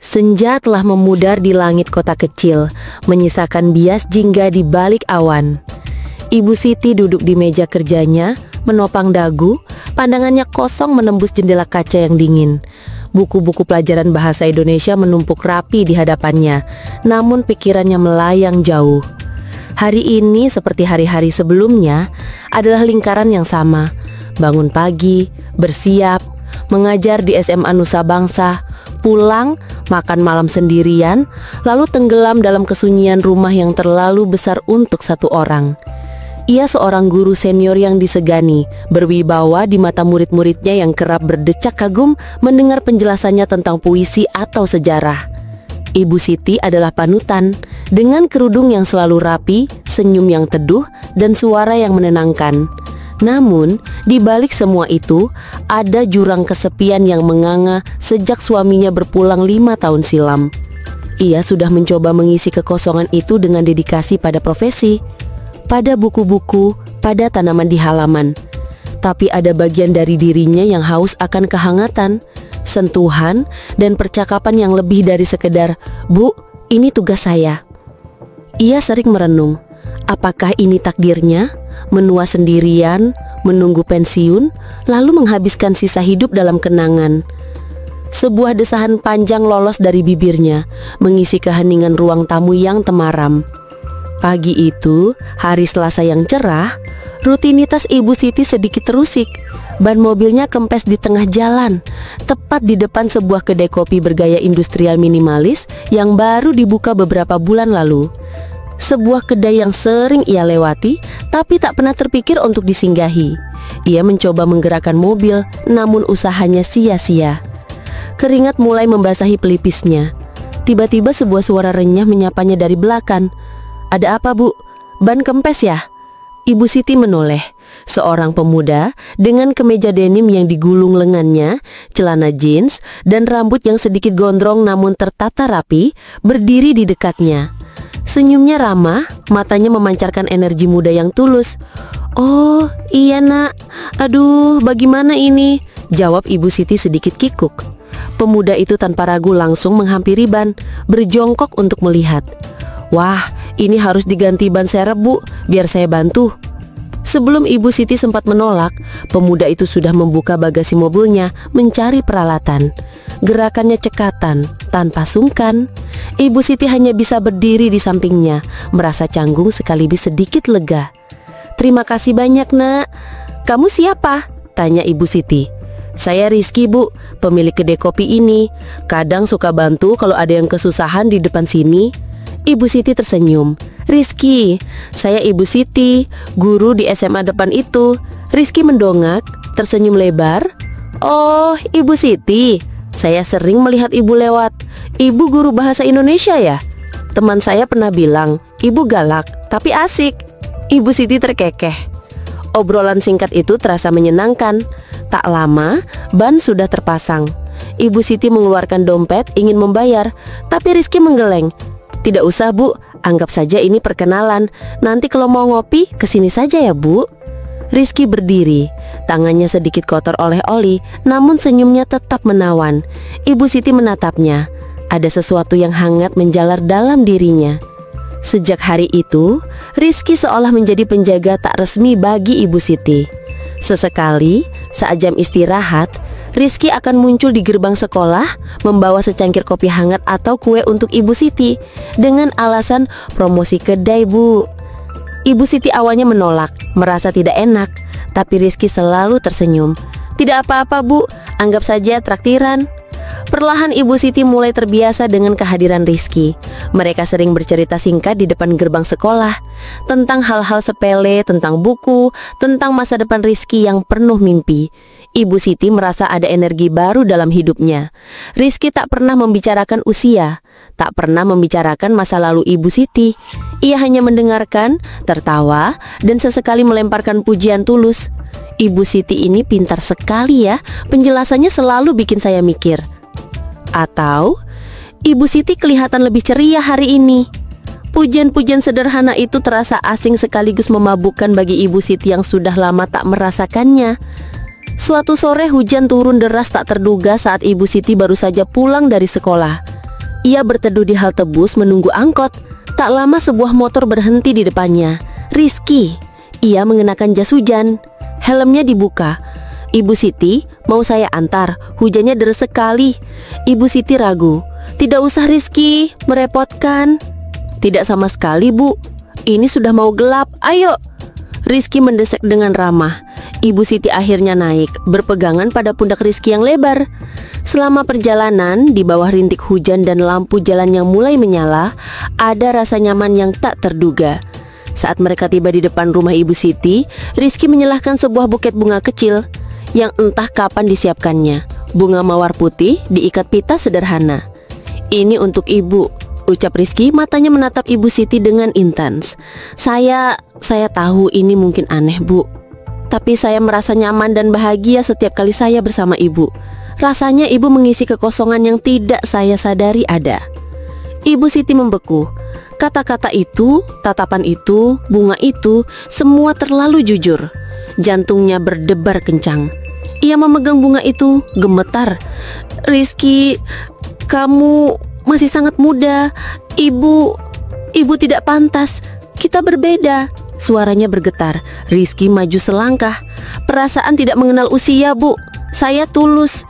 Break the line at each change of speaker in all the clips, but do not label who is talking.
Senja telah memudar di langit kota kecil, menyisakan bias jingga di balik awan. Ibu Siti duduk di meja kerjanya, menopang dagu, pandangannya kosong menembus jendela kaca yang dingin. Buku-buku pelajaran bahasa Indonesia menumpuk rapi di hadapannya, namun pikirannya melayang jauh. Hari ini seperti hari-hari sebelumnya adalah lingkaran yang sama. Bangun pagi, bersiap, mengajar di SMA Nusa Bangsa, pulang, makan malam sendirian, lalu tenggelam dalam kesunyian rumah yang terlalu besar untuk satu orang. Ia seorang guru senior yang disegani, berwibawa di mata murid-muridnya yang kerap berdecak kagum mendengar penjelasannya tentang puisi atau sejarah. Ibu Siti adalah panutan, dengan kerudung yang selalu rapi, senyum yang teduh, dan suara yang menenangkan. Namun, di balik semua itu, ada jurang kesepian yang menganga sejak suaminya berpulang 5 tahun silam. Ia sudah mencoba mengisi kekosongan itu dengan dedikasi pada profesi, pada buku-buku, pada tanaman di halaman. Tapi ada bagian dari dirinya yang haus akan kehangatan, sentuhan, dan percakapan yang lebih dari sekedar, "Bu, ini tugas saya." Ia sering merenung, apakah ini takdirnya? Menua sendirian, menunggu pensiun, lalu menghabiskan sisa hidup dalam kenangan. Sebuah desahan panjang lolos dari bibirnya, mengisi keheningan ruang tamu yang temaram. Pagi itu, hari Selasa yang cerah, rutinitas Ibu Siti sedikit terusik. Ban mobilnya kempes di tengah jalan, tepat di depan sebuah kedai kopi bergaya industrial minimalis yang baru dibuka beberapa bulan lalu. Sebuah kedai yang sering ia lewati, tapi tak pernah terpikir untuk disinggahi. Ia mencoba menggerakkan mobil, namun usahanya sia-sia. Keringat mulai membasahi pelipisnya. Tiba-tiba sebuah suara renyah menyapanya dari belakang. "Ada apa, Bu? Ban kempes ya?" Ibu Siti menoleh. Seorang pemuda dengan kemeja denim yang digulung lengannya, celana jeans, dan rambut yang sedikit gondrong namun tertata rapi, berdiri di dekatnya. Senyumnya ramah, matanya memancarkan energi muda yang tulus. "Oh, iya nak. Aduh, bagaimana ini?" jawab Ibu Siti sedikit kikuk. Pemuda itu tanpa ragu langsung menghampiri ban, berjongkok untuk melihat. "Wah, ini harus diganti ban serep, Bu, biar saya bantu." Sebelum Ibu Siti sempat menolak, pemuda itu sudah membuka bagasi mobilnya mencari peralatan. Gerakannya cekatan, tanpa sungkan. Ibu Siti hanya bisa berdiri di sampingnya, merasa canggung sekaligus sedikit lega. "Terima kasih banyak, Nak." "Kamu siapa?" tanya Ibu Siti. "Saya Rizky, Bu, pemilik kedai kopi ini. Kadang suka bantu kalau ada yang kesusahan di depan sini." Ibu Siti tersenyum. "Rizky, saya Ibu Siti, guru di SMA depan itu." Rizky mendongak, tersenyum lebar. "Oh, Ibu Siti, saya sering melihat Ibu lewat. Ibu guru bahasa Indonesia ya? Teman saya pernah bilang, Ibu galak, tapi asik." Ibu Siti terkekeh. Obrolan singkat itu terasa menyenangkan. Tak lama, ban sudah terpasang. Ibu Siti mengeluarkan dompet ingin membayar, tapi Rizky menggeleng. "Tidak usah, Bu, anggap saja ini perkenalan. Nanti kalau mau ngopi, kesini saja ya, Bu." Rizky berdiri, tangannya sedikit kotor oleh oli, namun senyumnya tetap menawan. Ibu Siti menatapnya. Ada sesuatu yang hangat menjalar dalam dirinya. Sejak hari itu, Rizky seolah menjadi penjaga tak resmi bagi Ibu Siti. Sesekali, saat jam istirahat, Rizky akan muncul di gerbang sekolah, membawa secangkir kopi hangat atau kue untuk Ibu Siti, dengan alasan promosi kedai, Bu. Ibu Siti awalnya menolak, merasa tidak enak, tapi Rizky selalu tersenyum. "Tidak apa-apa, Bu, anggap saja traktiran." Perlahan Ibu Siti mulai terbiasa dengan kehadiran Rizky. Mereka sering bercerita singkat di depan gerbang sekolah, tentang hal-hal sepele, tentang buku, tentang masa depan Rizky yang penuh mimpi. Ibu Siti merasa ada energi baru dalam hidupnya. Rizky tak pernah membicarakan usia, tak pernah membicarakan masa lalu Ibu Siti. Ia hanya mendengarkan, tertawa, dan sesekali melemparkan pujian tulus. "Ibu Siti ini pintar sekali ya, penjelasannya selalu bikin saya mikir." Atau, "Ibu Siti kelihatan lebih ceria hari ini." Pujian-pujian sederhana itu terasa asing sekaligus memabukkan bagi Ibu Siti yang sudah lama tak merasakannya. Suatu sore hujan turun deras tak terduga saat Ibu Siti baru saja pulang dari sekolah. Ia berteduh di halte bus menunggu angkot. Tak lama sebuah motor berhenti di depannya. Rizky. Ia mengenakan jas hujan. Helmnya dibuka. "Ibu Siti, mau saya antar? Hujannya deras sekali." Ibu Siti ragu. "Tidak usah Rizky, merepotkan." "Tidak sama sekali Bu, ini sudah mau gelap, ayo." Rizky mendesak dengan ramah. Ibu Siti akhirnya naik, berpegangan pada pundak Rizky yang lebar. Selama perjalanan, di bawah rintik hujan dan lampu jalan yang mulai menyala, ada rasa nyaman yang tak terduga. Saat mereka tiba di depan rumah Ibu Siti, Rizky menyalahkan sebuah buket bunga kecil yang entah kapan disiapkannya. Bunga mawar putih diikat pita sederhana. "Ini untuk Ibu," ucap Rizky, matanya menatap Ibu Siti dengan intens. Saya tahu ini mungkin aneh Bu, tapi saya merasa nyaman dan bahagia setiap kali saya bersama Ibu. Rasanya Ibu mengisi kekosongan yang tidak saya sadari ada." Ibu Siti membeku. Kata-kata itu, tatapan itu, bunga itu, semua terlalu jujur. Jantungnya berdebar kencang. Ia memegang bunga itu, gemetar. "Rizky, kamu masih sangat muda. Ibu tidak pantas. Kita berbeda." Suaranya bergetar. Rizky maju selangkah. "Perasaan tidak mengenal usia Bu. Saya tulus."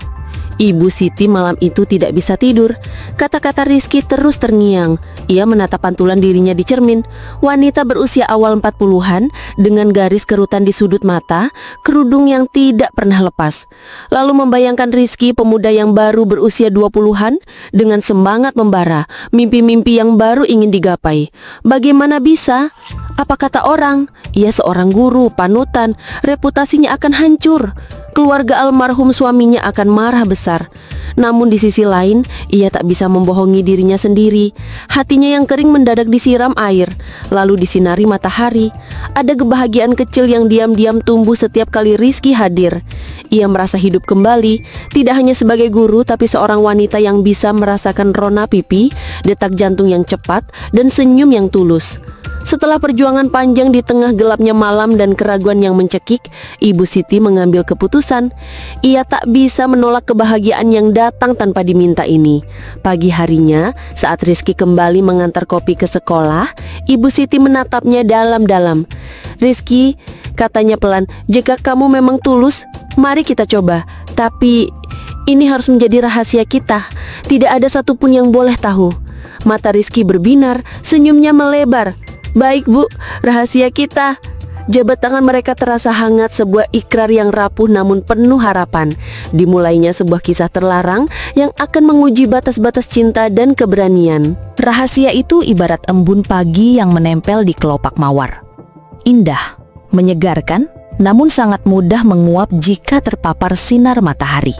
Ibu Siti malam itu tidak bisa tidur. Kata-kata Rizky terus terngiang. Ia menatap pantulan dirinya di cermin. Wanita berusia awal 40-an dengan garis kerutan di sudut mata, kerudung yang tidak pernah lepas. Lalu membayangkan Rizky, pemuda yang baru berusia 20-an, dengan semangat membara, mimpi-mimpi yang baru ingin digapai. Bagaimana bisa? Apa kata orang? Ia seorang guru, panutan, reputasinya akan hancur. Keluarga almarhum suaminya akan marah besar. Namun di sisi lain, ia tak bisa membohongi dirinya sendiri. Hatinya yang kering mendadak disiram air, lalu disinari matahari. Ada kebahagiaan kecil yang diam-diam tumbuh setiap kali Rizky hadir. Ia merasa hidup kembali, tidak hanya sebagai guru, tapi seorang wanita yang bisa merasakan rona pipi, detak jantung yang cepat, dan senyum yang tulus. Setelah perjuangan panjang di tengah gelapnya malam dan keraguan yang mencekik, Ibu Siti mengambil keputusan. Ia tak bisa menolak kebahagiaan yang datang tanpa diminta ini. Pagi harinya, saat Rizky kembali mengantar kopi ke sekolah, Ibu Siti menatapnya dalam-dalam. "Rizky," katanya pelan, "jika kamu memang tulus, mari kita coba. Tapi ini harus menjadi rahasia kita. Tidak ada satupun yang boleh tahu." Mata Rizky berbinar, senyumnya melebar. "Baik Bu, rahasia kita." Jabat tangan mereka terasa hangat, sebuah ikrar yang rapuh namun penuh harapan. Dimulainya sebuah kisah terlarang yang akan menguji batas-batas cinta dan keberanian.
Rahasia itu ibarat embun pagi yang menempel di kelopak mawar. Indah, menyegarkan, namun sangat mudah menguap jika terpapar sinar matahari.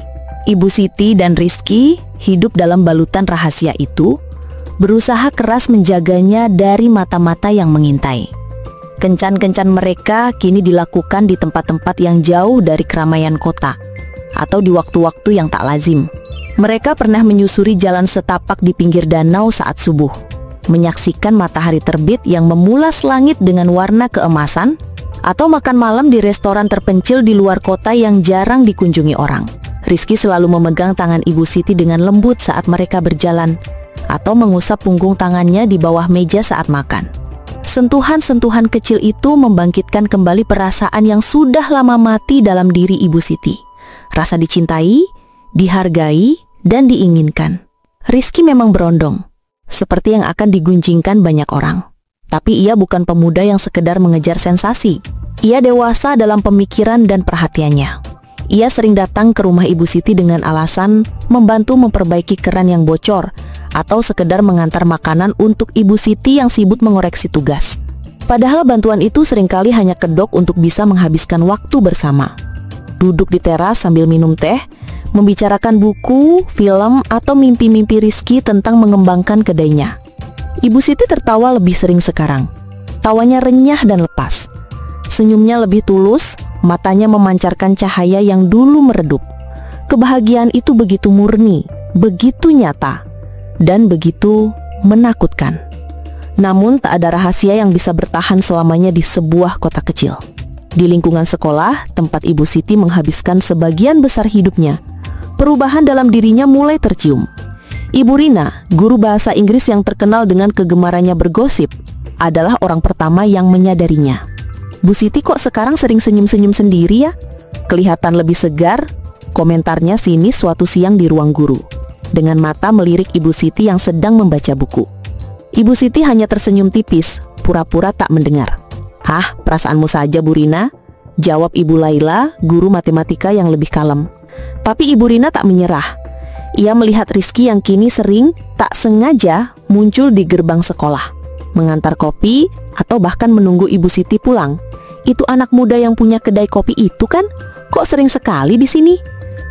Ibu Siti dan Rizky hidup dalam balutan rahasia itu, berusaha keras menjaganya dari mata-mata yang mengintai. Kencan-kencan mereka kini dilakukan di tempat-tempat yang jauh dari keramaian kota, atau di waktu-waktu yang tak lazim. Mereka pernah menyusuri jalan setapak di pinggir danau saat subuh, menyaksikan matahari terbit yang memulas langit dengan warna keemasan, atau makan malam di restoran terpencil di luar kota yang jarang dikunjungi orang. Rizky selalu memegang tangan Ibu Siti dengan lembut saat mereka berjalan, atau mengusap punggung tangannya di bawah meja saat makan. Sentuhan-sentuhan kecil itu membangkitkan kembali perasaan yang sudah lama mati dalam diri Ibu Siti. Rasa dicintai, dihargai, dan diinginkan. Rizky memang berondong, seperti yang akan digunjingkan banyak orang. Tapi ia bukan pemuda yang sekedar mengejar sensasi. Ia dewasa dalam pemikiran dan perhatiannya. Ia sering datang ke rumah Ibu Siti dengan alasan membantu memperbaiki keran yang bocor, atau sekedar mengantar makanan untuk Ibu Siti yang sibuk mengoreksi tugas. Padahal bantuan itu seringkali hanya kedok untuk bisa menghabiskan waktu bersama. Duduk di teras sambil minum teh, membicarakan buku, film, atau mimpi-mimpi Rizky tentang mengembangkan kedainya. Ibu Siti tertawa lebih sering sekarang. Tawanya renyah dan lepas. Senyumnya lebih tulus, matanya memancarkan cahaya yang dulu meredup. Kebahagiaan itu begitu murni, begitu nyata, dan begitu menakutkan. Namun tak ada rahasia yang bisa bertahan selamanya di sebuah kota kecil. Di lingkungan sekolah, tempat Ibu Siti menghabiskan sebagian besar hidupnya, perubahan dalam dirinya mulai tercium. Ibu Rina, guru bahasa Inggris yang terkenal dengan kegemarannya bergosip, adalah orang pertama yang menyadarinya. Bu Siti kok sekarang sering senyum-senyum sendiri ya? Kelihatan lebih segar, komentarnya sinis suatu siang di ruang guru. Dengan mata melirik Ibu Siti yang sedang membaca buku. Ibu Siti hanya tersenyum tipis, pura-pura tak mendengar. "Hah, perasaanmu saja Bu Rina," jawab Ibu Laila, guru matematika yang lebih kalem. Tapi Ibu Rina tak menyerah. Ia melihat Rizky yang kini sering tak sengaja muncul di gerbang sekolah, mengantar kopi atau bahkan menunggu Ibu Siti pulang. Itu anak muda yang punya kedai kopi itu kan? Kok sering sekali di sini?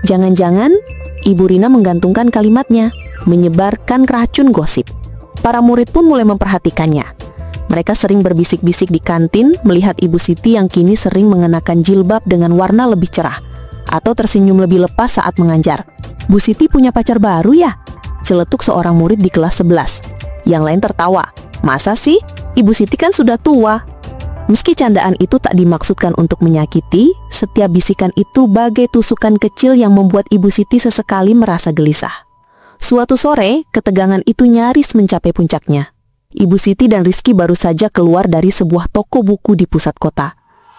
Jangan-jangan Ibu Rina menggantungkan kalimatnya, menyebarkan racun gosip. Para murid pun mulai memperhatikannya. Mereka sering berbisik-bisik di kantin melihat Ibu Siti yang kini sering mengenakan jilbab dengan warna lebih cerah, atau tersenyum lebih lepas saat mengajar. "Bu Siti punya pacar baru ya?" celetuk seorang murid di kelas 11. Yang lain tertawa. "Masa sih? Ibu Siti kan sudah tua." Meski candaan itu tak dimaksudkan untuk menyakiti, setiap bisikan itu bagai tusukan kecil yang membuat Ibu Siti sesekali merasa gelisah. Suatu sore, ketegangan itu nyaris mencapai puncaknya. Ibu Siti dan Rizky baru saja keluar dari sebuah toko buku di pusat kota.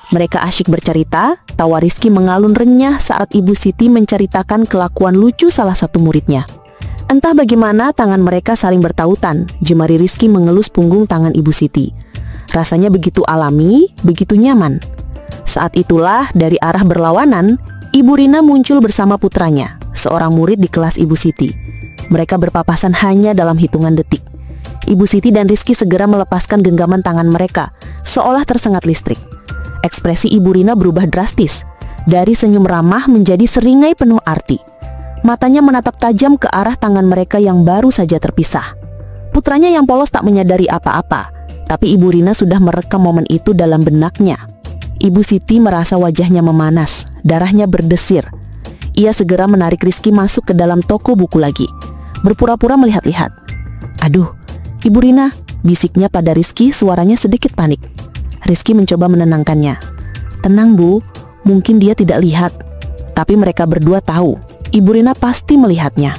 Mereka asyik bercerita, tawa Rizky mengalun renyah saat Ibu Siti menceritakan kelakuan lucu salah satu muridnya. Entah bagaimana tangan mereka saling bertautan, jemari Rizky mengelus punggung tangan Ibu Siti. Rasanya begitu alami, begitu nyaman. Saat itulah dari arah berlawanan, Ibu Rina muncul bersama putranya, seorang murid di kelas Ibu Siti. Mereka berpapasan hanya dalam hitungan detik. Ibu Siti dan Rizky segera melepaskan genggaman tangan mereka, seolah tersengat listrik. Ekspresi Ibu Rina berubah drastis, dari senyum ramah menjadi seringai penuh arti. Matanya menatap tajam ke arah tangan mereka yang baru saja terpisah. Putranya yang polos tak menyadari apa-apa, tapi Ibu Rina sudah merekam momen itu dalam benaknya. Ibu Siti merasa wajahnya memanas, darahnya berdesir. Ia segera menarik Rizky masuk ke dalam toko buku lagi, berpura-pura melihat-lihat. "Aduh, Ibu Rina," bisiknya pada Rizky, suaranya sedikit panik. Rizky mencoba menenangkannya. "Tenang Bu, mungkin dia tidak lihat." Tapi mereka berdua tahu, Ibu Rina pasti melihatnya.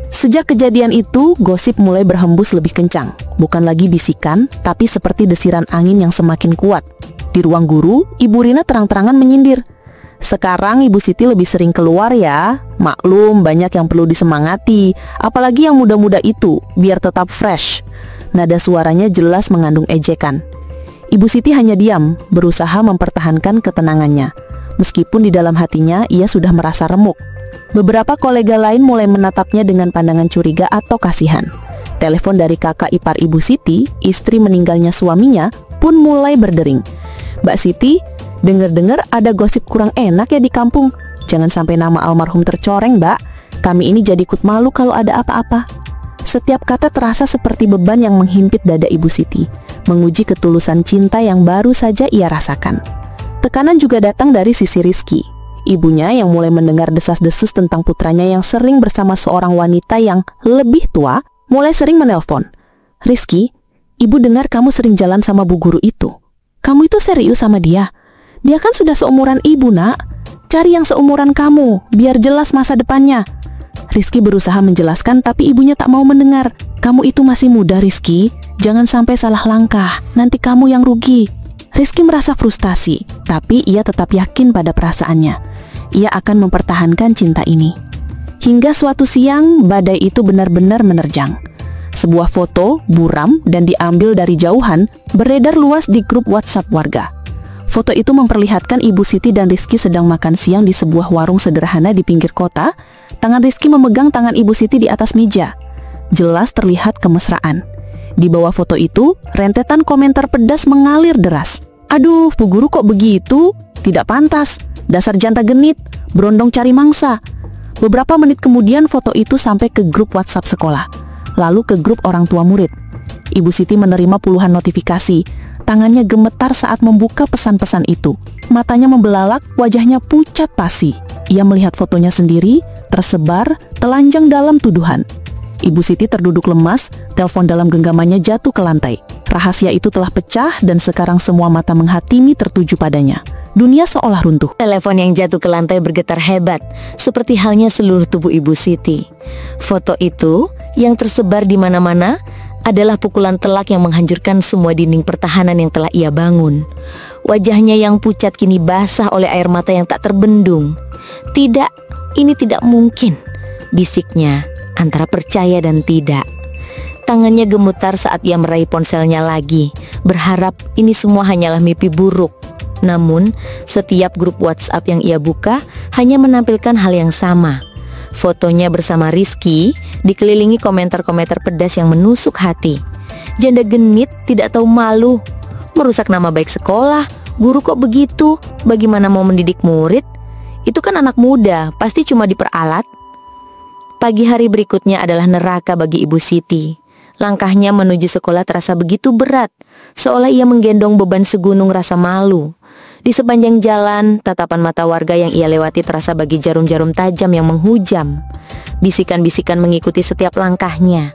Sejak kejadian itu, gosip mulai berhembus lebih kencang. Bukan lagi bisikan, tapi seperti desiran angin yang semakin kuat. Di ruang guru, Ibu Rina terang-terangan menyindir. "Sekarang Ibu Siti lebih sering keluar ya. Maklum, banyak yang perlu disemangati. Apalagi yang muda-muda itu, biar tetap fresh." Nada suaranya jelas mengandung ejekan. Ibu Siti hanya diam, berusaha mempertahankan ketenangannya. Meskipun di dalam hatinya ia sudah merasa remuk. Beberapa kolega lain mulai menatapnya dengan pandangan curiga atau kasihan. Telepon dari kakak ipar Ibu Siti, istri meninggalnya suaminya, pun mulai berdering. "Mbak Siti, dengar-dengar ada gosip kurang enak ya di kampung. Jangan sampai nama almarhum tercoreng, Mbak. Kami ini jadi ikut malu kalau ada apa-apa." Setiap kata terasa seperti beban yang menghimpit dada Ibu Siti, menguji ketulusan cinta yang baru saja ia rasakan. Tekanan juga datang dari sisi Rizky. Ibunya yang mulai mendengar desas-desus tentang putranya yang sering bersama seorang wanita yang lebih tua, mulai sering menelpon. "Rizky, Ibu dengar kamu sering jalan sama bu guru itu. Kamu itu serius sama dia? Dia kan sudah seumuran Ibu, Nak. Cari yang seumuran kamu, biar jelas masa depannya." Rizky berusaha menjelaskan, tapi ibunya tak mau mendengar. "Kamu itu masih muda, Rizky. Jangan sampai salah langkah, nanti kamu yang rugi." Rizky merasa frustasi, tapi ia tetap yakin pada perasaannya. Ia akan mempertahankan cinta ini. Hingga suatu siang, badai itu benar-benar menerjang. Sebuah foto, buram, dan diambil dari jauhan, beredar luas di grup WhatsApp warga. Foto itu memperlihatkan Ibu Siti dan Rizky sedang makan siang di sebuah warung sederhana di pinggir kota. Tangan Rizky memegang tangan Ibu Siti di atas meja. Jelas terlihat kemesraan. Di bawah foto itu, rentetan komentar pedas mengalir deras. "Aduh, Bu Guru kok begitu? Tidak pantas. Dasar janta genit, berondong cari mangsa." Beberapa menit kemudian foto itu sampai ke grup WhatsApp sekolah, lalu ke grup orang tua murid. Ibu Siti menerima puluhan notifikasi. Tangannya gemetar saat membuka pesan-pesan itu. Matanya membelalak, wajahnya pucat pasi. Ia melihat fotonya sendiri, tersebar, telanjang dalam tuduhan. Ibu Siti terduduk lemas, telepon dalam genggamannya jatuh ke lantai. Rahasia itu telah pecah dan sekarang semua mata menghatimi tertuju padanya. Dunia seolah runtuh.
Telepon yang jatuh ke lantai bergetar hebat, seperti halnya seluruh tubuh Ibu Siti. Foto itu yang tersebar di mana-mana adalah pukulan telak yang menghancurkan semua dinding pertahanan yang telah ia bangun. Wajahnya yang pucat kini basah oleh air mata yang tak terbendung. "Tidak, ini tidak mungkin," bisiknya antara percaya dan tidak. Tangannya gemetar saat ia meraih ponselnya lagi, berharap ini semua hanyalah mimpi buruk. Namun, setiap grup WhatsApp yang ia buka hanya menampilkan hal yang sama. Fotonya bersama Rizky dikelilingi komentar-komentar pedas yang menusuk hati. Janda genit tidak tahu malu, merusak nama baik sekolah, guru kok begitu, bagaimana mau mendidik murid? Itu kan anak muda, pasti cuma diperalat. Pagi hari berikutnya adalah neraka bagi Ibu Siti. Langkahnya menuju sekolah terasa begitu berat, seolah ia menggendong beban segunung rasa malu. Di sepanjang jalan, tatapan mata warga yang ia lewati terasa bagi jarum-jarum tajam yang menghujam. Bisikan-bisikan mengikuti setiap langkahnya.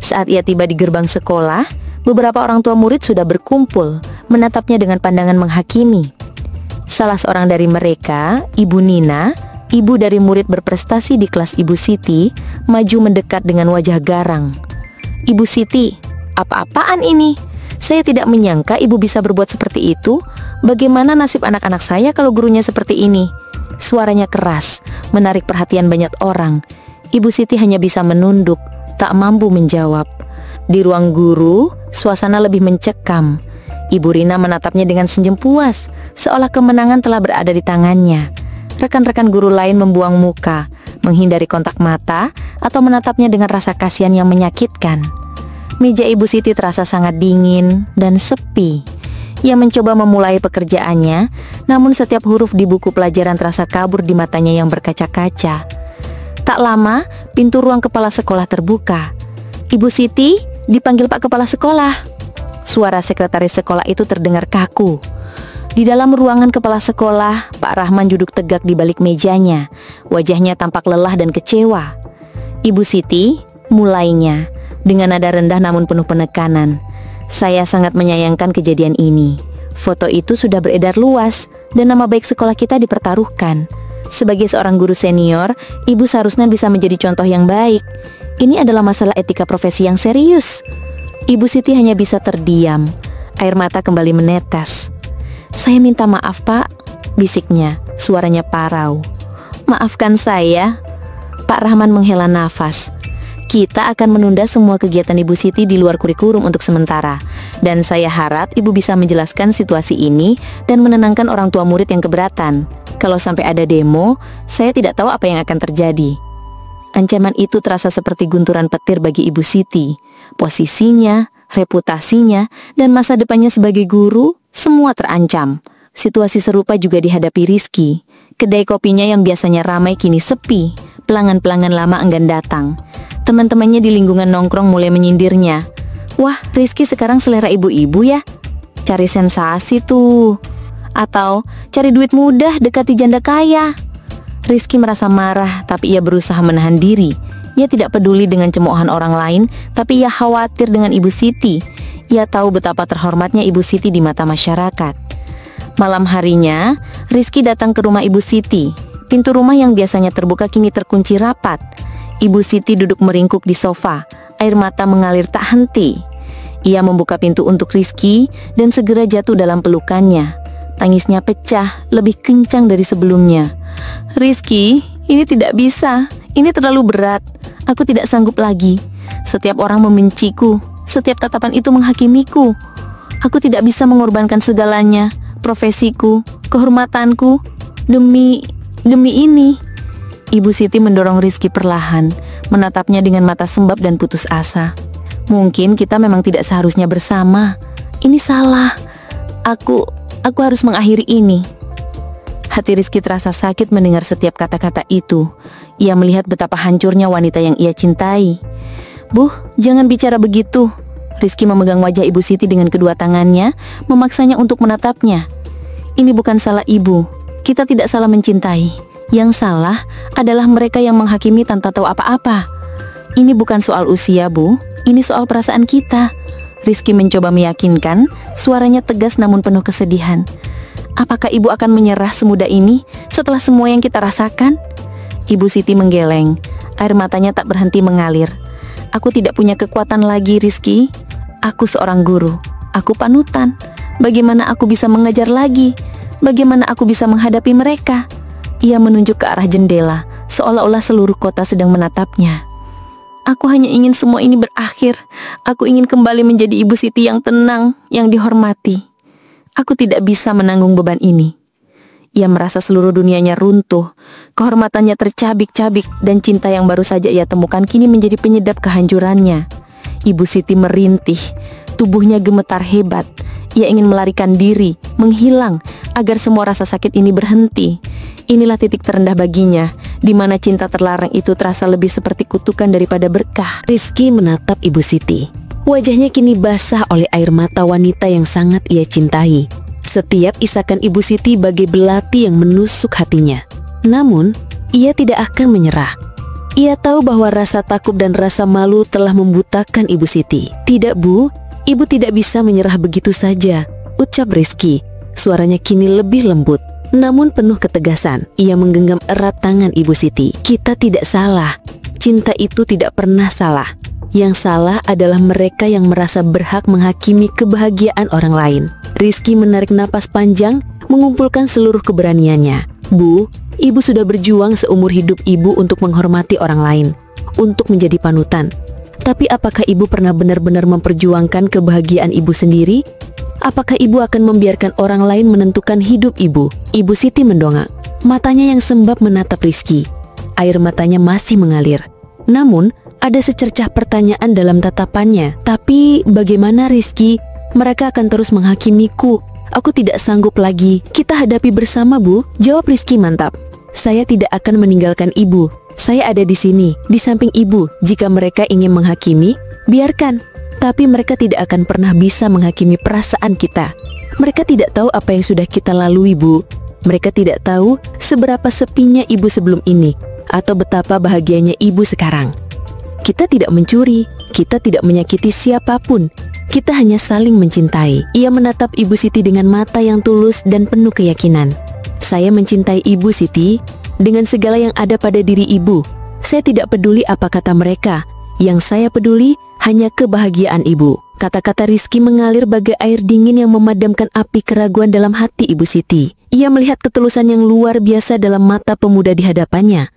Saat ia tiba di gerbang sekolah, beberapa orang tua murid sudah berkumpul, menatapnya dengan pandangan menghakimi. Salah seorang dari mereka, Ibu Nina, ibu dari murid berprestasi di kelas Ibu Siti, maju mendekat dengan wajah garang. "Ibu Siti, apa-apaan ini? Saya tidak menyangka ibu bisa berbuat seperti itu. Bagaimana nasib anak-anak saya kalau gurunya seperti ini?" Suaranya keras, menarik perhatian banyak orang. Ibu Siti hanya bisa menunduk, tak mampu menjawab. Di ruang guru, suasana lebih mencekam. Ibu Rina menatapnya dengan senyum puas, seolah kemenangan telah berada di tangannya. Rekan-rekan guru lain membuang muka, menghindari kontak mata, atau menatapnya dengan rasa kasihan yang menyakitkan. Meja Ibu Siti terasa sangat dingin dan sepi. Ia mencoba memulai pekerjaannya, namun setiap huruf di buku pelajaran terasa kabur di matanya yang berkaca-kaca. Tak lama, pintu ruang kepala sekolah terbuka. "Ibu Siti, dipanggil Pak Kepala Sekolah." Suara sekretaris sekolah itu terdengar kaku. Di dalam ruangan kepala sekolah, Pak Rahman duduk tegak di balik mejanya. Wajahnya tampak lelah dan kecewa. "Ibu Siti," mulainya dengan nada rendah namun penuh penekanan, "saya sangat menyayangkan kejadian ini. Foto itu sudah beredar luas dan nama baik sekolah kita dipertaruhkan. Sebagai seorang guru senior, ibu seharusnya bisa menjadi contoh yang baik. Ini adalah masalah etika profesi yang serius." Ibu Siti hanya bisa terdiam. Air mata kembali menetes. "Saya minta maaf, Pak," bisiknya, suaranya parau. "Maafkan saya." Pak Rahman menghela nafas. "Kita akan menunda semua kegiatan Ibu Siti di luar kurikulum untuk sementara. Dan saya harap Ibu bisa menjelaskan situasi ini dan menenangkan orang tua murid yang keberatan. Kalau sampai ada demo, saya tidak tahu apa yang akan terjadi." Ancaman itu terasa seperti gunturan petir bagi Ibu Siti. Posisinya, reputasinya, dan masa depannya sebagai guru, semua terancam. Situasi serupa juga dihadapi Rizky. Kedai kopinya yang biasanya ramai kini sepi. Pelanggan-pelanggan lama enggan datang. Teman-temannya di lingkungan nongkrong mulai menyindirnya. "Wah, Rizky sekarang selera ibu-ibu ya? Cari sensasi tuh. Atau cari duit mudah dekati janda kaya." Rizky merasa marah, tapi ia berusaha menahan diri. Ia tidak peduli dengan cemoohan orang lain, tapi ia khawatir dengan Ibu Siti. Ia tahu betapa terhormatnya Ibu Siti di mata masyarakat. Malam harinya, Rizky datang ke rumah Ibu Siti. Pintu rumah yang biasanya terbuka kini terkunci rapat. Ibu Siti duduk meringkuk di sofa, air mata mengalir tak henti. Ia membuka pintu untuk Rizky dan segera jatuh dalam pelukannya. Tangisnya pecah, lebih kencang dari sebelumnya. "Rizky, ini tidak bisa. Ini terlalu berat. Aku tidak sanggup lagi. Setiap orang membenciku. Setiap tatapan itu menghakimiku. Aku tidak bisa mengorbankan segalanya, profesiku, kehormatanku, demi ini." Ibu Siti mendorong Rizky perlahan, menatapnya dengan mata sembab dan putus asa. "Mungkin kita memang tidak seharusnya bersama. Ini salah. Aku harus mengakhiri ini." Hati Rizky terasa sakit mendengar setiap kata-kata itu. Ia melihat betapa hancurnya wanita yang ia cintai. "Bu, jangan bicara begitu." Rizky memegang wajah Ibu Siti dengan kedua tangannya, memaksanya untuk menatapnya. "Ini bukan salah ibu. Kita tidak salah mencintai. Yang salah adalah mereka yang menghakimi tanpa tahu apa-apa. Ini bukan soal usia, Bu. Ini soal perasaan kita." Rizky mencoba meyakinkan, suaranya tegas namun penuh kesedihan.
Apakah ibu akan menyerah semudah ini setelah semua yang kita rasakan? Ibu Siti menggeleng. Air matanya tak berhenti mengalir. Aku tidak punya kekuatan lagi, Rizky. Aku seorang guru. Aku panutan. Bagaimana aku bisa mengajar lagi? Bagaimana aku bisa menghadapi mereka? Ia menunjuk ke arah jendela, seolah-olah seluruh kota sedang menatapnya. Aku hanya ingin semua ini berakhir. Aku ingin kembali menjadi Ibu Siti yang tenang, yang dihormati. Aku tidak bisa menanggung beban ini. Ia merasa seluruh dunianya runtuh. Kehormatannya tercabik-cabik, dan cinta yang baru saja ia temukan kini menjadi penyedap kehancurannya. Ibu Siti merintih. Tubuhnya gemetar hebat. Ia ingin melarikan diri, menghilang, agar semua rasa sakit ini berhenti. Inilah titik terendah baginya, di mana cinta terlarang itu terasa lebih seperti kutukan daripada berkah.
Rizky menatap Ibu Siti. Wajahnya kini basah oleh air mata wanita yang sangat ia cintai. Setiap isakan Ibu Siti bagai belati yang menusuk hatinya. Namun, ia tidak akan menyerah. Ia tahu bahwa rasa takut dan rasa malu telah membutakan Ibu Siti. Tidak, Bu. Ibu tidak bisa menyerah begitu saja, ucap Rizky. Suaranya kini lebih lembut, namun penuh ketegasan. Ia menggenggam erat tangan Ibu Siti. Kita tidak salah. Cinta itu tidak pernah salah. Yang salah adalah mereka yang merasa berhak menghakimi kebahagiaan orang lain. Rizky menarik napas panjang, mengumpulkan seluruh keberaniannya. Bu, ibu sudah berjuang seumur hidup ibu untuk menghormati orang lain, untuk menjadi panutan. Tapi apakah ibu pernah benar-benar memperjuangkan kebahagiaan ibu sendiri? Apakah ibu akan membiarkan orang lain menentukan hidup ibu? Ibu Siti mendongak. Matanya yang sembab menatap Rizky. Air matanya masih mengalir. Namun, ada secercah pertanyaan dalam tatapannya. Tapi bagaimana, Rizky? Mereka akan terus menghakimiku. Aku tidak sanggup lagi. Kita hadapi bersama, Bu. Jawab Rizky mantap. Saya tidak akan meninggalkan ibu. Saya ada di sini, di samping ibu. Jika mereka ingin menghakimi, biarkan. Tapi mereka tidak akan pernah bisa menghakimi perasaan kita. Mereka tidak tahu apa yang sudah kita lalui, Bu. Mereka tidak tahu seberapa sepinya ibu sebelum ini, atau betapa bahagianya ibu sekarang. Kita tidak mencuri, kita tidak menyakiti siapapun. Kita hanya saling mencintai. Ia menatap Ibu Siti dengan mata yang tulus dan penuh keyakinan. Saya mencintai Ibu Siti dengan segala yang ada pada diri ibu. Saya tidak peduli apa kata mereka. Yang saya peduli hanya kebahagiaan ibu. Kata-kata Rizky mengalir bagai air dingin yang memadamkan api keraguan dalam hati Ibu Siti. Ia melihat ketulusan yang luar biasa dalam mata pemuda di hadapannya.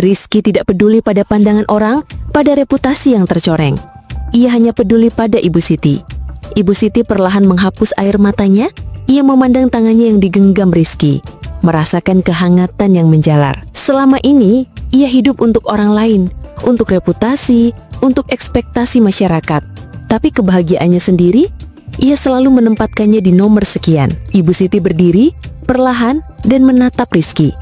Rizky tidak peduli pada pandangan orang, pada reputasi yang tercoreng. Ia hanya peduli pada Ibu Siti. Ibu Siti perlahan menghapus air matanya. Ia memandang tangannya yang digenggam Rizky, merasakan kehangatan yang menjalar. Selama ini, ia hidup untuk orang lain, untuk reputasi, untuk ekspektasi masyarakat. Tapi kebahagiaannya sendiri, ia selalu menempatkannya di nomor sekian. Ibu Siti berdiri, perlahan, dan menatap Rizky.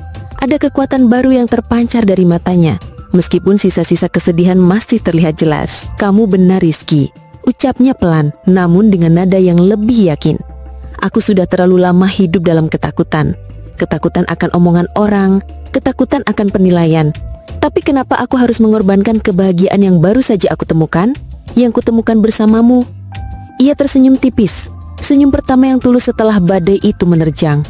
Ada kekuatan baru yang terpancar dari matanya. Meskipun sisa-sisa kesedihan masih terlihat jelas. Kamu benar, Rizky. Ucapnya pelan, namun dengan nada yang lebih yakin. Aku sudah terlalu lama hidup dalam ketakutan. Ketakutan akan omongan orang, ketakutan akan penilaian. Tapi kenapa aku harus mengorbankan kebahagiaan yang baru saja aku temukan, yang kutemukan bersamamu? Ia tersenyum tipis, senyum pertama yang tulus setelah badai itu menerjang.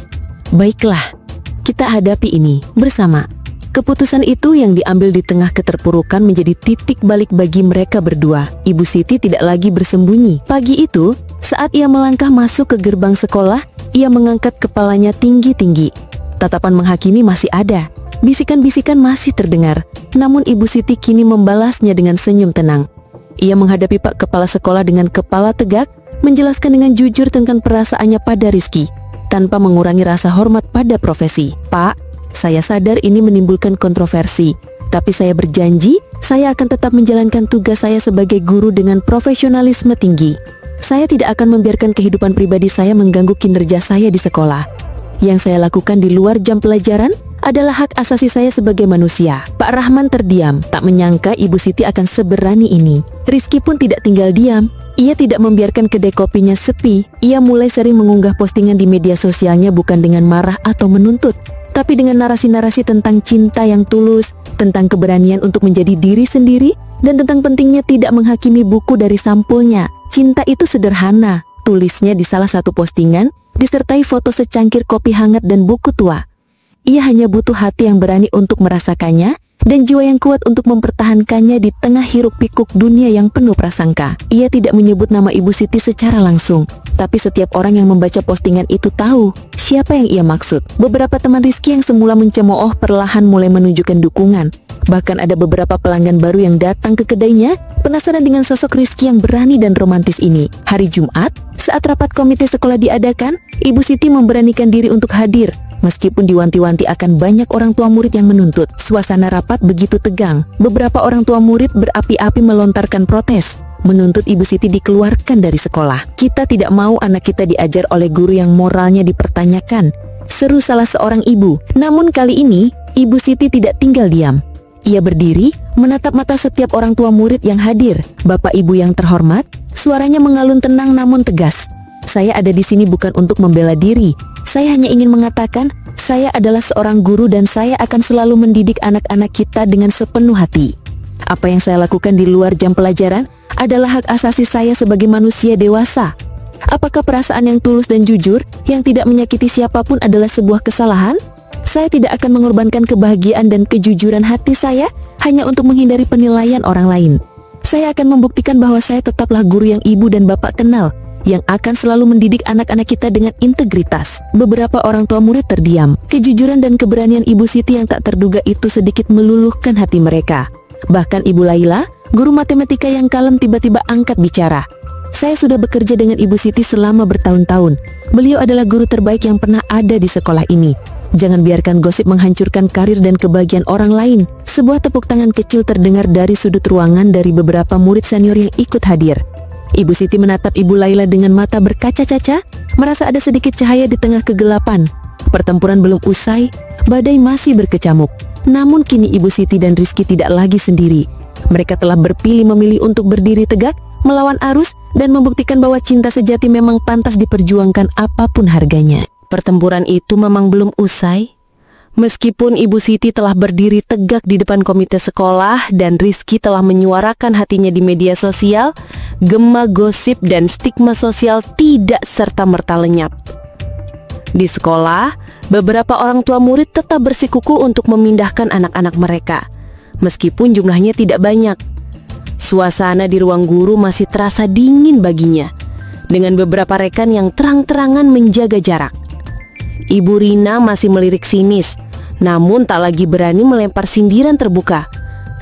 Baiklah, kita hadapi ini bersama. Keputusan itu yang diambil di tengah keterpurukan menjadi titik balik bagi mereka berdua. Ibu Siti tidak lagi bersembunyi. Pagi itu, saat ia melangkah masuk ke gerbang sekolah, ia mengangkat kepalanya tinggi-tinggi. Tatapan menghakimi masih ada. Bisikan-bisikan masih terdengar. Namun Ibu Siti kini membalasnya dengan senyum tenang. Ia menghadapi Pak Kepala Sekolah dengan kepala tegak, menjelaskan dengan jujur tentang perasaannya pada Rizky, tanpa mengurangi rasa hormat pada profesi. Pak, saya sadar ini menimbulkan kontroversi, tapi saya berjanji saya akan tetap menjalankan tugas saya sebagai guru dengan profesionalisme tinggi. Saya tidak akan membiarkan kehidupan pribadi saya mengganggu kinerja saya di sekolah. Yang saya lakukan di luar jam pelajaran adalah hak asasi saya sebagai manusia. Pak Rahman terdiam, tak menyangka Ibu Siti akan seberani ini. Rizky pun tidak tinggal diam. Ia tidak membiarkan kedai kopinya sepi. Ia mulai sering mengunggah postingan di media sosialnya bukan dengan marah atau menuntut, tapi dengan narasi-narasi tentang cinta yang tulus, tentang keberanian untuk menjadi diri sendiri, dan tentang pentingnya tidak menghakimi buku dari sampulnya. Cinta itu sederhana, tulisnya di salah satu postingan
disertai foto secangkir kopi hangat dan buku tua. Ia hanya butuh hati yang berani untuk merasakannya dan jiwa yang kuat untuk mempertahankannya di tengah hiruk-pikuk dunia yang penuh prasangka. Ia tidak menyebut nama Ibu Siti secara langsung, tapi setiap orang yang membaca postingan itu tahu siapa yang ia maksud. Beberapa teman Rizky yang semula mencemooh perlahan mulai menunjukkan dukungan. Bahkan ada beberapa pelanggan baru yang datang ke kedainya, penasaran dengan sosok Rizky yang berani dan romantis ini. Hari Jumat, saat rapat komite sekolah diadakan, Ibu Siti memberanikan diri untuk hadir. Meskipun diwanti-wanti akan banyak orang tua murid yang menuntut, suasana rapat begitu tegang. Beberapa orang tua murid berapi-api melontarkan protes, menuntut Ibu Siti dikeluarkan dari sekolah. "Kita tidak mau anak kita diajar oleh guru yang moralnya dipertanyakan," seru salah seorang ibu. Namun kali ini, Ibu Siti tidak tinggal diam. Ia berdiri, menatap mata setiap orang tua murid yang hadir. "Bapak Ibu yang terhormat," suaranya mengalun tenang namun tegas. "Saya ada di sini bukan untuk membela diri. Saya hanya ingin mengatakan, saya adalah seorang guru dan saya akan selalu mendidik anak-anak kita dengan sepenuh hati. Apa yang saya lakukan di luar jam pelajaran adalah hak asasi saya sebagai manusia dewasa. Apakah perasaan yang tulus dan jujur yang tidak menyakiti siapapun adalah sebuah kesalahan? Saya tidak akan mengorbankan kebahagiaan dan kejujuran hati saya hanya untuk menghindari penilaian orang lain. Saya akan membuktikan bahwa saya tetaplah guru yang ibu dan bapak kenal, yang akan selalu mendidik anak-anak kita dengan integritas." Beberapa orang tua murid terdiam. Kejujuran dan keberanian Ibu Siti yang tak terduga itu sedikit meluluhkan hati mereka. Bahkan Ibu Laila, guru matematika yang kalem, tiba-tiba angkat bicara. "Saya sudah bekerja dengan Ibu Siti selama bertahun-tahun. Beliau adalah guru terbaik yang pernah ada di sekolah ini. Jangan biarkan gosip menghancurkan karir dan kebahagiaan orang lain." Sebuah tepuk tangan kecil terdengar dari sudut ruangan dari beberapa murid senior yang ikut hadir. Ibu Siti menatap Ibu Laila dengan mata berkaca-kaca, merasa ada sedikit cahaya di tengah kegelapan. Pertempuran belum usai, badai masih berkecamuk. Namun kini Ibu Siti dan Rizky tidak lagi sendiri. Mereka telah memilih untuk berdiri tegak, melawan arus, dan membuktikan bahwa cinta sejati memang pantas diperjuangkan apapun harganya.
Pertempuran itu memang belum usai. Meskipun Ibu Siti telah berdiri tegak di depan komite sekolah dan Rizky telah menyuarakan hatinya di media sosial, gema gosip dan stigma sosial tidak serta-merta lenyap. Di sekolah, beberapa orang tua murid tetap bersikukuh untuk memindahkan anak-anak mereka, meskipun jumlahnya tidak banyak. Suasana di ruang guru masih terasa dingin baginya, dengan beberapa rekan yang terang-terangan menjaga jarak. Ibu Rina masih melirik sinis, namun tak lagi berani melempar sindiran terbuka,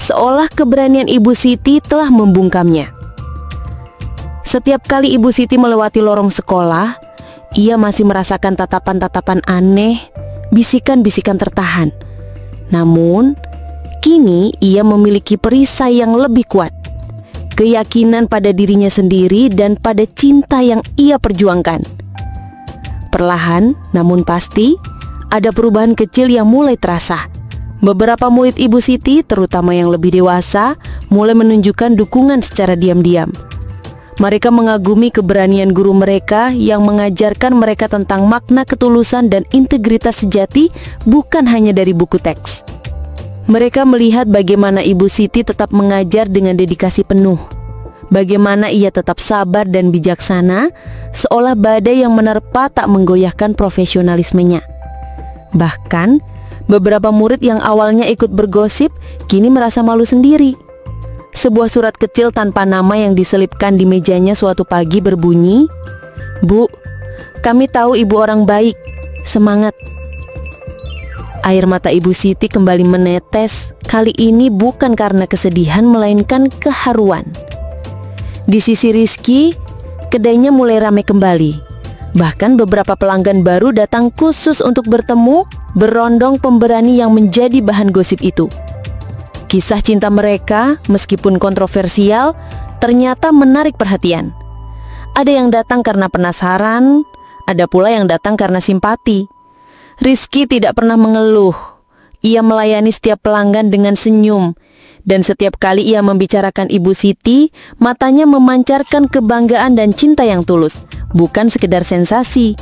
seolah keberanian Ibu Siti telah membungkamnya. Setiap kali Ibu Siti melewati lorong sekolah, ia masih merasakan tatapan-tatapan aneh, bisikan-bisikan tertahan. Namun, kini ia memiliki perisai yang lebih kuat, keyakinan pada dirinya sendiri dan pada cinta yang ia perjuangkan. Perlahan, namun pasti, ada perubahan kecil yang mulai terasa. Beberapa murid Ibu Siti, terutama yang lebih dewasa, mulai menunjukkan dukungan secara diam-diam. Mereka mengagumi keberanian guru mereka yang mengajarkan mereka tentang makna ketulusan dan integritas sejati, bukan hanya dari buku teks. Mereka melihat bagaimana Ibu Siti tetap mengajar dengan dedikasi penuh. Bagaimana ia tetap sabar dan bijaksana, seolah badai yang menerpa tak menggoyahkan profesionalismenya. Bahkan, beberapa murid yang awalnya ikut bergosip, kini merasa malu sendiri. Sebuah surat kecil tanpa nama yang diselipkan di mejanya suatu pagi berbunyi, "Bu, kami tahu Ibu orang baik, semangat." Air mata Ibu Siti kembali menetes, kali ini bukan karena kesedihan melainkan keharuan. Di sisi Rizky, kedainya mulai ramai kembali. Bahkan beberapa pelanggan baru datang khusus untuk bertemu, berondong pemberani yang menjadi bahan gosip itu. Kisah cinta mereka, meskipun kontroversial, ternyata menarik perhatian. Ada yang datang karena penasaran, ada pula yang datang karena simpati. Rizky tidak pernah mengeluh. Ia melayani setiap pelanggan dengan senyum. Dan setiap kali ia membicarakan Ibu Siti, matanya memancarkan kebanggaan dan cinta yang tulus, bukan sekedar sensasi.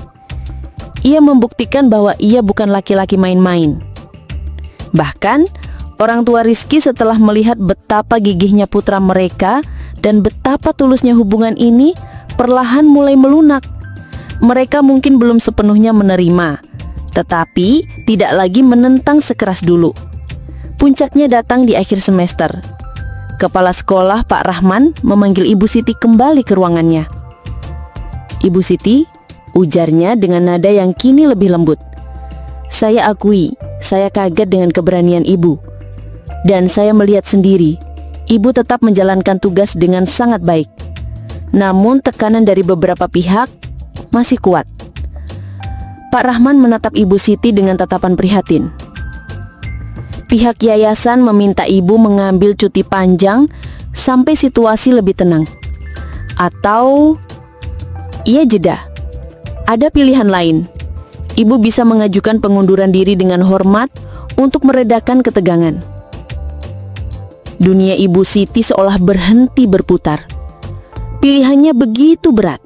Ia membuktikan bahwa ia bukan laki-laki main-main. Bahkan, orang tua Rizky setelah melihat betapa gigihnya putra mereka dan betapa tulusnya hubungan ini, perlahan mulai melunak.
Mereka mungkin belum sepenuhnya menerima, tetapi tidak lagi menentang sekeras dulu. Puncaknya datang di akhir semester. Kepala sekolah Pak Rahman memanggil Ibu Siti kembali ke ruangannya. "Ibu Siti," ujarnya dengan nada yang kini lebih lembut. "Saya akui, saya kaget dengan keberanian Ibu. Dan saya melihat sendiri, Ibu tetap menjalankan tugas dengan sangat baik. Namun tekanan dari beberapa pihak masih kuat." Pak Rahman menatap Ibu Siti dengan tatapan prihatin. "Pihak yayasan meminta Ibu mengambil cuti panjang sampai situasi lebih tenang. Atau ia jeda. Ada pilihan lain. Ibu bisa mengajukan pengunduran diri dengan hormat untuk meredakan ketegangan." Dunia Ibu Siti seolah berhenti berputar. Pilihannya begitu berat.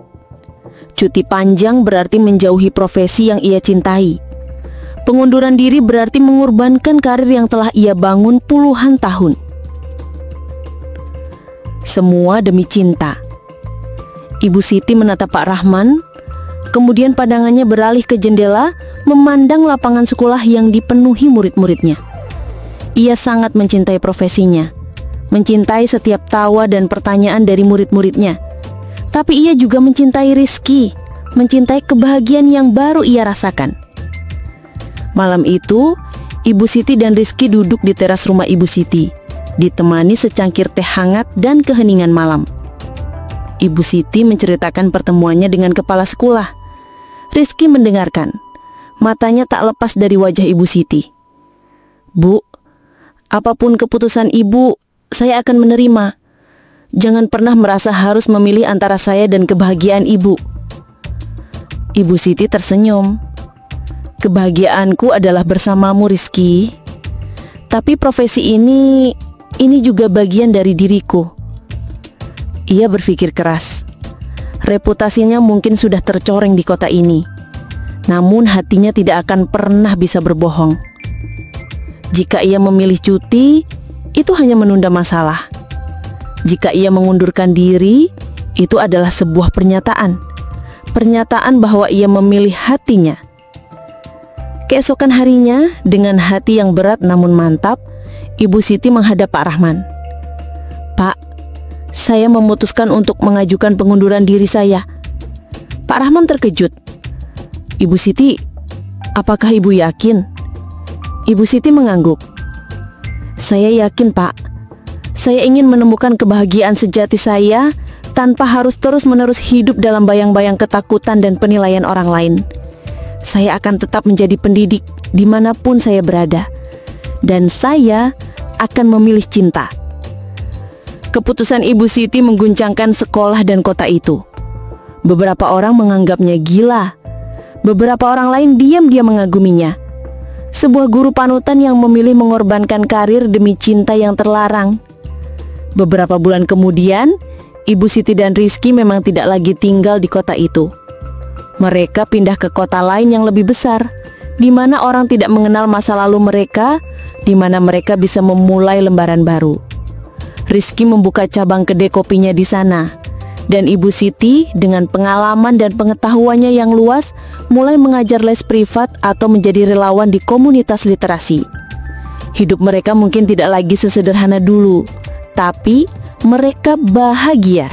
Cuti panjang berarti menjauhi profesi yang ia cintai. Pengunduran diri berarti mengorbankan karir yang telah ia bangun puluhan tahun. Semua demi cinta. Ibu Siti menatap Pak Rahman, kemudian pandangannya beralih ke jendela, memandang lapangan sekolah yang dipenuhi murid-muridnya. Ia sangat mencintai profesinya, mencintai setiap tawa dan pertanyaan dari murid-muridnya. Tapi ia juga mencintai Rizky, mencintai kebahagiaan yang baru ia rasakan. Malam itu, Ibu Siti dan Rizky duduk di teras rumah Ibu Siti, ditemani secangkir teh hangat dan keheningan malam. Ibu Siti menceritakan pertemuannya dengan kepala sekolah. Rizky mendengarkan, matanya tak lepas dari wajah Ibu Siti. "Bu, apapun keputusan Ibu, saya akan menerima. Jangan pernah merasa harus memilih antara saya dan kebahagiaan Ibu." Ibu Siti tersenyum. "Kebahagiaanku adalah bersamamu, Rizky. Tapi profesi ini juga bagian dari diriku." Ia berpikir keras. Reputasinya mungkin sudah tercoreng di kota ini. Namun hatinya tidak akan pernah bisa berbohong. Jika ia memilih cuti, itu hanya menunda masalah. Jika ia mengundurkan diri, itu adalah sebuah pernyataan bahwa ia memilih hatinya. Keesokan harinya, dengan hati yang berat namun mantap, Ibu Siti menghadap Pak Rahman. "Pak, saya memutuskan untuk mengajukan pengunduran diri saya." Pak Rahman terkejut. "Ibu Siti, apakah Ibu yakin?" Ibu Siti mengangguk. "Saya yakin, Pak. Saya ingin menemukan kebahagiaan sejati saya tanpa harus terus-menerus hidup dalam bayang-bayang ketakutan dan penilaian orang lain. Saya akan tetap menjadi pendidik dimanapun saya berada. Dan saya akan memilih cinta." Keputusan Ibu Siti mengguncangkan sekolah dan kota itu. Beberapa orang menganggapnya gila. Beberapa orang lain diam-diam mengaguminya. Sebuah guru panutan yang memilih mengorbankan karir demi cinta yang terlarang. Beberapa bulan kemudian, Ibu Siti dan Rizky memang tidak lagi tinggal di kota itu. Mereka pindah ke kota lain yang lebih besar, di mana orang tidak mengenal masa lalu mereka, di mana mereka bisa memulai lembaran baru. Rizky membuka cabang kedai kopinya di sana, dan Ibu Siti dengan pengalaman dan pengetahuannya yang luas mulai mengajar les privat atau menjadi relawan di komunitas literasi. Hidup mereka mungkin tidak lagi sesederhana dulu, tapi mereka bahagia.